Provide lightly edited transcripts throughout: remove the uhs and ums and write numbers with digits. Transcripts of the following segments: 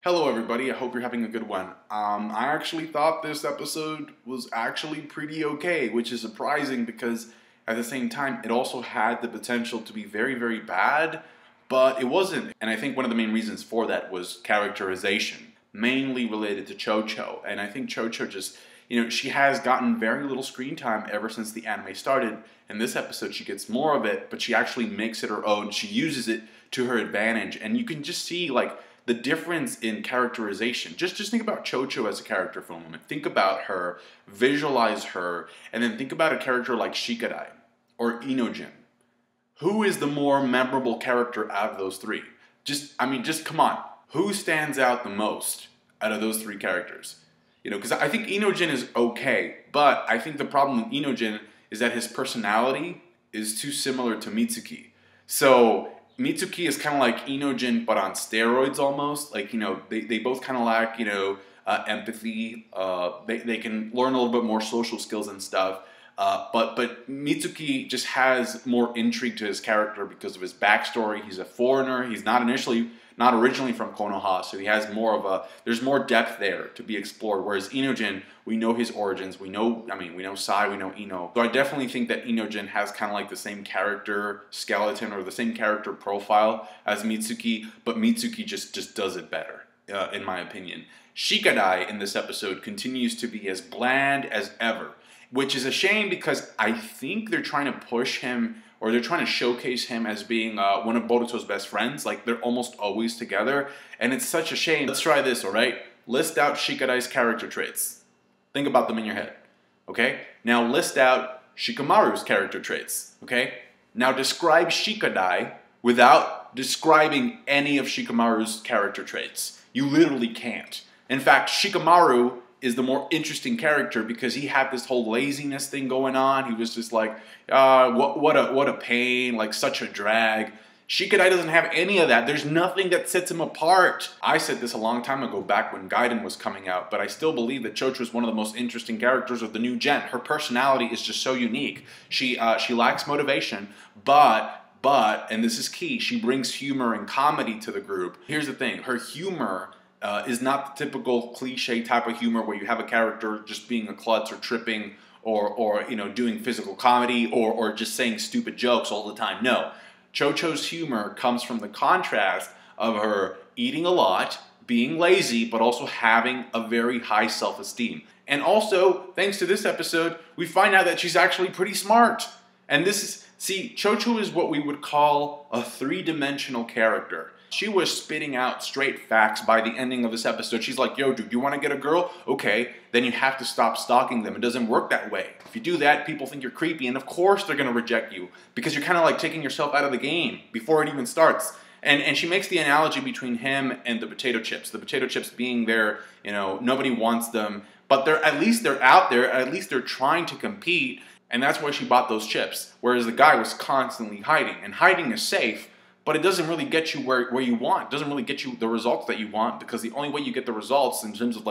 Hello everybody, I hope you're having a good one. I actually thought this episode was actually pretty okay, which is surprising because at the same time it also had the potential to be very, very bad, but it wasn't. And I think one of the main reasons for that was characterization, mainly related to Cho-Cho. And I think Cho-Cho just, she has gotten very little screen time ever since the anime started. In this episode she gets more of it, but she actually makes it her own. She uses it to her advantage, and you can just see the difference in characterization. Just think about Cho-Cho as a character for a moment. Think about her, visualize her, and then think about a character like Shikadai or Inojin. Who is the more memorable character out of those three? Just come on. Who stands out the most out of those three characters? Because I think Inojin is okay, but I think the problem with Inojin is that his personality is too similar to Mitsuki. So Mitsuki is kind of like Inojin, but on steroids almost. They both kind of lack, empathy. They can learn a little bit more social skills and stuff. But Mitsuki just has more intrigue to his character because of his backstory. He's a foreigner. He's not originally from Konoha, so he has there's more depth there to be explored. Whereas Inojin, we know his origins. We know Sai, we know Ino. So I definitely think that Inojin has kind of like the same character skeleton or the same character profile as Mitsuki, but Mitsuki just does it better, in my opinion. Shikadai in this episode continues to be as bland as ever, which is a shame because I think they're trying to push him, or they're trying to showcase him as being one of Boruto's best friends. Like, they're almost always together, and it's such a shame. Let's try this, alright? List out Shikadai's character traits. Think about them in your head, okay? Now list out Shikamaru's character traits, okay? Now describe Shikadai without describing any of Shikamaru's character traits. You literally can't. In fact, Shikamaru is the more interesting character because he had this whole laziness thing going on. He was just like, what a pain, like such a drag. Shikadai doesn't have any of that. There's nothing that sets him apart. I said this a long time ago, back when Gaiden was coming out, but I still believe that Cho-Cho is one of the most interesting characters of the new gen. Her personality is just so unique. She lacks motivation, but, and this is key, she brings humor and comedy to the group. Here's the thing, her humor is not the typical cliche type of humor where you have a character just being a klutz or tripping or doing physical comedy or just saying stupid jokes all the time. No. Cho-Cho's humor comes from the contrast of her eating a lot, being lazy, but also having a very high self-esteem. And also, thanks to this episode, we find out that she's actually pretty smart. And Cho-Cho is what we would call a three-dimensional character. She was spitting out straight facts by the ending of this episode. She's like, yo, dude, you want to get a girl? Okay, then you have to stop stalking them. It doesn't work that way. If you do that, people think you're creepy, and of course they're going to reject you because you're kind of like taking yourself out of the game before it even starts. And she makes the analogy between him and the potato chips. The potato chips being there, nobody wants them, but at least they're out there, at least they're trying to compete, and that's why she bought those chips. Whereas the guy was constantly hiding, and hiding is safe, but it doesn't really get you where you want. It doesn't really get you the results that you want because the only way you get the results in terms of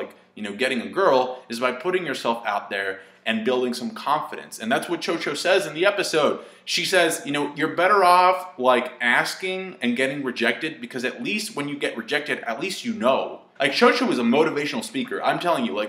getting a girl is by putting yourself out there and building some confidence. And that's what Cho-Cho says in the episode. She says, you're better off asking and getting rejected because at least when you get rejected, at least you know. Cho-Cho is a motivational speaker. I'm telling you,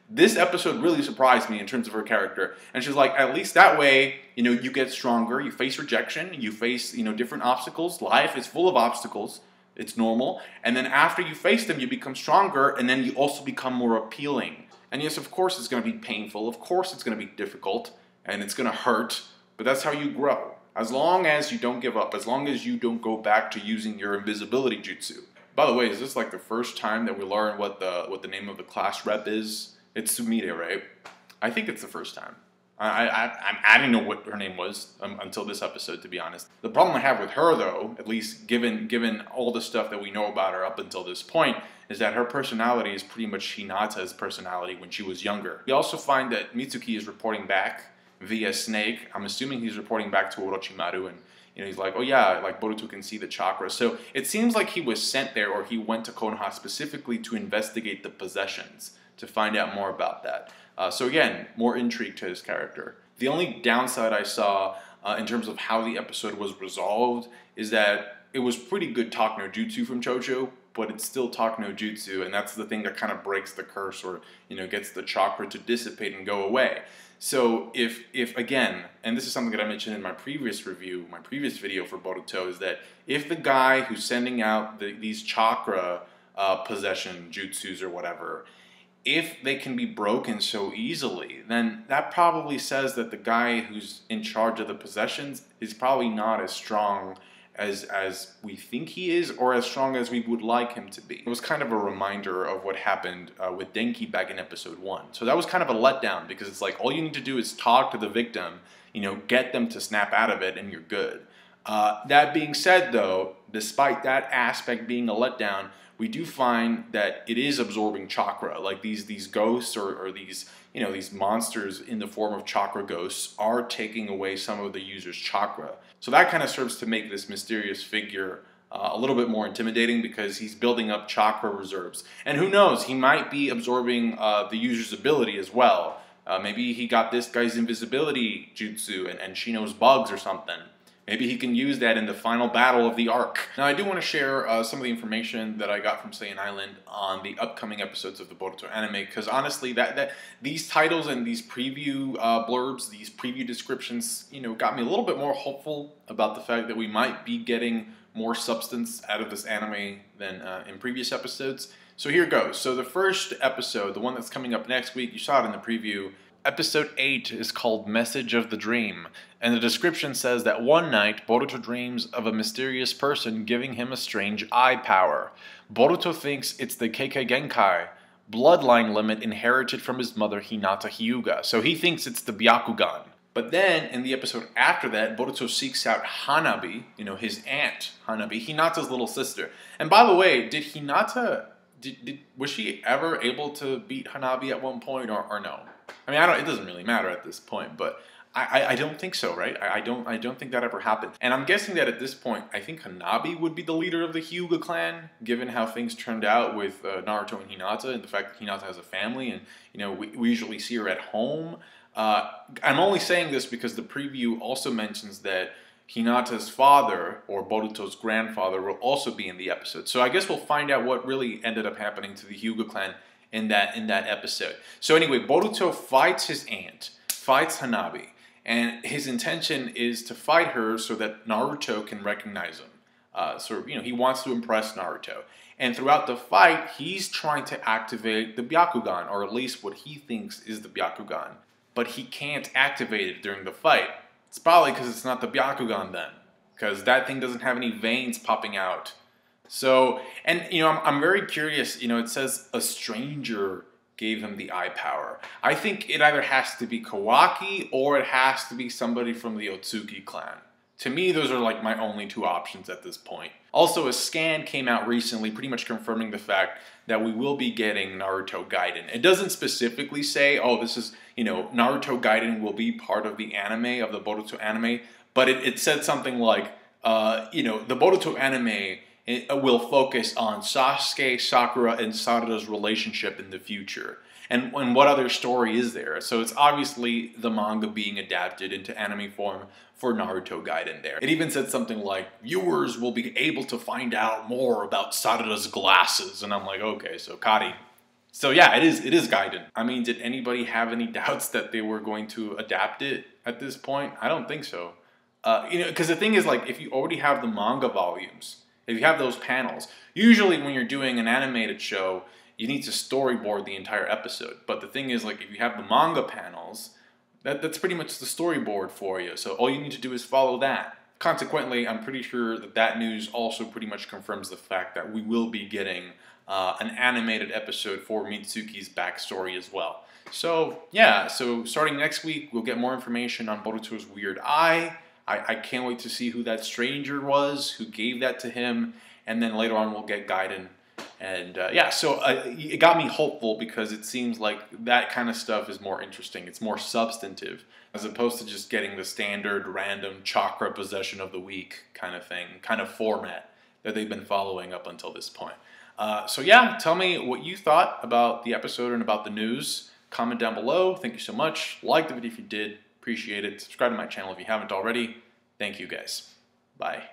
this episode really surprised me in terms of her character. And she's like, at least that way, you get stronger, you face rejection, you face, different obstacles. Life is full of obstacles. It's normal. And then after you face them, you become stronger, and then you also become more appealing. And yes, of course it's going to be painful. Of course it's going to be difficult, and it's going to hurt. But that's how you grow. As long as you don't give up, as long as you don't go back to using your invisibility jutsu. By the way, is this the first time that we learn what the name of the class rep is? It's Sumire, right? I think it's the first time. I didn't know what her name was until this episode, to be honest. The problem I have with her, though, at least given all the stuff that we know about her up until this point, is that her personality is pretty much Hinata's personality when she was younger. We also find that Mitsuki is reporting back via Snake. I'm assuming he's reporting back to Orochimaru, and he's like, oh yeah, Boruto can see the chakras. So it seems like he was sent there, or he went to Konoha specifically to investigate the possessions, to find out more about that. So again, more intrigue to his character. The only downside I saw in terms of how the episode was resolved is that it was pretty good talk no jutsu from Cho-Cho, but it's still talk no jutsu, and that's the thing that kind of breaks the curse, or gets the chakra to dissipate and go away. So if again, and this is something that I mentioned in my previous video for Boruto, is that if the guy who's sending out these chakra possession jutsus or whatever, if they can be broken so easily, then that probably says that the guy who's in charge of the possessions is probably not as strong as we think he is, or as strong as we would like him to be. It was kind of a reminder of what happened with Denki back in episode 1. So that was kind of a letdown, because it's like all you need to do is talk to the victim, get them to snap out of it, and you're good. That being said, though, despite that aspect being a letdown, we do find that it is absorbing chakra. Like these ghosts or these these monsters in the form of chakra ghosts are taking away some of the user's chakra. So that kind of serves to make this mysterious figure a little bit more intimidating, because he's building up chakra reserves. And who knows, he might be absorbing the user's ability as well. Maybe he got this guy's invisibility jutsu and she knows bugs or something. Maybe he can use that in the final battle of the arc. Now, I do want to share some of the information that I got from Saiyan Island on the upcoming episodes of the Boruto anime, because honestly, these titles and these preview blurbs, these preview descriptions, got me a little bit more hopeful about the fact that we might be getting more substance out of this anime than in previous episodes. So here goes. So the first episode, the one that's coming up next week, you saw it in the preview. Episode 8 is called Message of the Dream, and the description says that one night, Boruto dreams of a mysterious person giving him a strange eye power. Boruto thinks it's the Kekkei Genkai, bloodline limit inherited from his mother Hinata Hyuga, so he thinks it's the Byakugan. But then, in the episode after that, Boruto seeks out Hanabi, his aunt Hanabi, Hinata's little sister. And by the way, did Hinata, was she ever able to beat Hanabi at one point, or no? I mean, it doesn't really matter at this point, but I don't think so, right? I don't think that ever happened. And I'm guessing that at this point, I think Hanabi would be the leader of the Hyuga clan, given how things turned out with Naruto and Hinata, and the fact that Hinata has a family, and we usually see her at home. I'm only saying this because the preview also mentions that Hinata's father, or Boruto's grandfather, will also be in the episode. So I guess we'll find out what really ended up happening to the Hyuga clan in that episode. So anyway, Boruto fights his aunt, fights Hanabi, and his intention is to fight her so that Naruto can recognize him. He wants to impress Naruto. And throughout the fight, he's trying to activate the Byakugan, or at least what he thinks is the Byakugan. But he can't activate it during the fight. It's probably because it's not the Byakugan then, because that thing doesn't have any veins popping out. So, and I'm very curious, it says a stranger gave him the eye power. I think it either has to be Kawaki or it has to be somebody from the Otsuki clan. To me, those are like my only two options at this point. Also, a scan came out recently pretty much confirming the fact that we will be getting Naruto Gaiden. It doesn't specifically say, oh, this is, Naruto Gaiden will be part of the anime, of the Boruto anime, but it said something like, the Boruto anime, it will focus on Sasuke, Sakura, and Sarada's relationship in the future. And what other story is there? So it's obviously the manga being adapted into anime form for Naruto Gaiden there. It even said something like, viewers will be able to find out more about Sarada's glasses. And I'm like, okay, so Kari. So yeah, it is Gaiden. I mean, did anybody have any doubts that they were going to adapt it at this point? I don't think so. Because the thing is, like, if you already have the manga volumes, if you have those panels, usually when you're doing an animated show, you need to storyboard the entire episode. But the thing is, like, if you have the manga panels, that's pretty much the storyboard for you. So all you need to do is follow that. Consequently, I'm pretty sure that news also pretty much confirms the fact that we will be getting an animated episode for Mitsuki's backstory as well. So yeah, so starting next week, we'll get more information on Boruto's weird eye. I can't wait to see who that stranger was, who gave that to him, and then later on we'll get Gaiden. And yeah, so it got me hopeful because it seems like that kind of stuff is more interesting. It's more substantive as opposed to just getting the standard random chakra possession of the week kind of thing, kind of format that they've been following up until this point. So yeah, tell me what you thought about the episode and about the news. Comment down below. Thank you so much. Like the video if you did. Appreciate it. Subscribe to my channel if you haven't already. Thank you guys. Bye.